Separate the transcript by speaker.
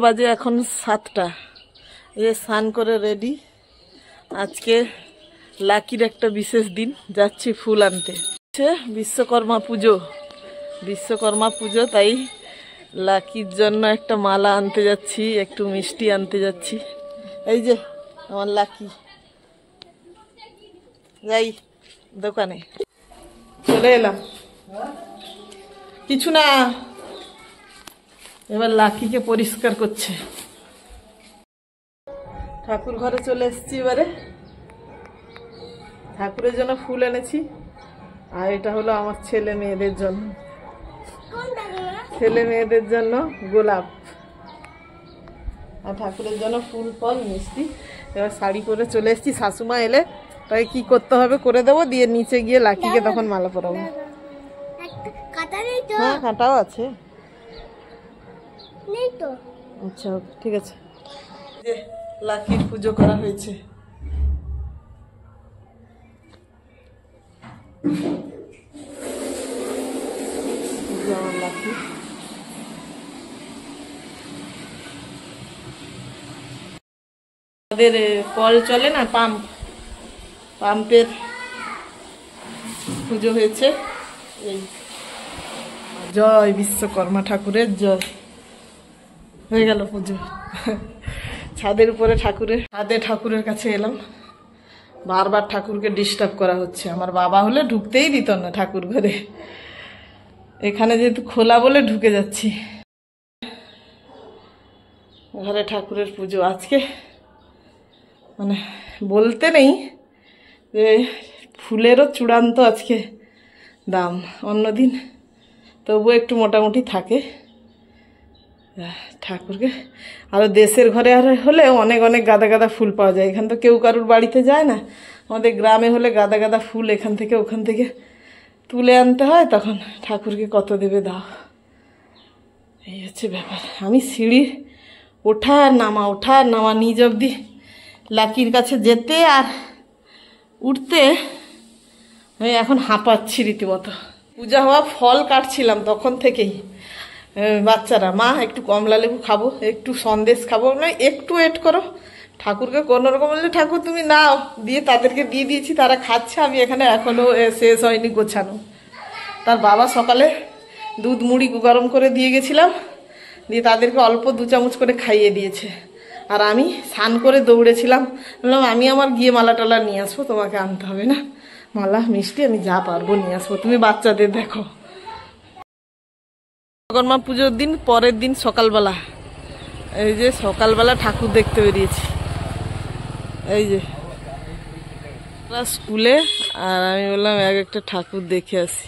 Speaker 1: বাজে এখন 7টা। এই স্নান করে রেডি। আজকে লাকির একটা বিশেষ দিন, যাচ্ছি ফুল আনতে। বিশ্বকর্মা পুজো, তাই লাকির জন্য একটা মালা আনতে যাচ্ছি, একটু মিষ্টি আনতে যাচ্ছি। এই যে আমার লাকি, যাই দোকানে। চলে এলাম, কিছু না। এবার লাকিকে পরিষ্কার করছে। ঠাকুর ঘরে চলে এসেছি। এবারে ঠাকুরের জন্য ফুল এনেছি, আর এটা হলো আমার ছেলে মেয়েদের জন্য গোলাপ, আর ঠাকুরের জন্য ফুল ফল মিষ্টি। এবার শাড়ি পরে চলে এসেছি। শাশুমা এলে তাই কি করতে হবে করে দেবো, দিয়ে নিচে গিয়ে লাকিকে তখন মালা পরাবো। হ্যাঁ, কাঁটাও আছে। আচ্ছা, ঠিক আছে। যে লাকির পুজো করা হয়েছে। লাকি আমাদের কল চলে না, পাম্পের পুজো হয়েছে। এই জয় বিশ্বকর্মা ঠাকুরের জয়। হয়ে গেল পুজো। ছাদের উপরে ঠাকুরের কাছে এলাম। বারবার ঠাকুরকে ডিস্টার্ব করা হচ্ছে। আমার বাবা হলে ঢুকতেই দিত না ঠাকুর ঘরে, এখানে যেহেতু খোলা বলে ঢুকে যাচ্ছি। ঘরে ঠাকুরের পুজো আজকে, মানে বলতে নেই যে ফুলেরও চূড়ান্ত আজকে দাম। অন্যদিন তবুও একটু মোটামুটি থাকে। ঠাকুরকে আরও দেশের ঘরে আর হলে অনেক অনেক গাদা গাদা ফুল পাওয়া যায়। এখান তো কেউ কারুর বাড়িতে যায় না। আমাদের গ্রামে হলে গাদা গাদা ফুল এখান থেকে ওখান থেকে তুলে আনতে হয়, তখন ঠাকুরকে কত দেবে দাও। এই হচ্ছে ব্যাপার। আমি সিঁড়ি ওঠা আর নামা নিজ অবধি লাকির কাছে যেতে আর উঠতে আমি এখন হাঁপাচ্ছি রীতিমতো। পূজা হওয়া ফল কাটছিলাম তখন থেকেই। বাচ্চারা, মা একটু কমলা লেবু খাবো, একটু সন্দেশ খাবো, না একটু ওয়েট করো। ঠাকুরকে কোনো রকম বললে ঠাকুর তুমি নাও, দিয়ে তাদেরকে দিয়ে দিয়েছি, তারা খাচ্ছে। আমি এখানে এখনও শেষ হয়নি গোছানো। তার বাবা সকালে দুধ মুড়ি গরম করে দিয়ে গেছিলাম, দিয়ে তাদেরকে অল্প 2 চামচ করে খাইয়ে দিয়েছে। আর আমি স্নান করে দৌড়েছিলাম, বললাম আমি আমার গিয়ে মালা টালা নিয়ে আসবো, তোমাকে আনতে হবে না। মালা মিষ্টি আমি যা পারবো নিয়ে আসবো, তুমি বাচ্চাদের দেখো। বিশ্বকর্মা পুজোর দিন পরের দিন সকালবেলা, এই যে সকালবেলা ঠাকুর দেখতে বেরিয়েছি। এই যে স্কুলে, আর আমি বললাম একটা ঠাকুর দেখে আসি।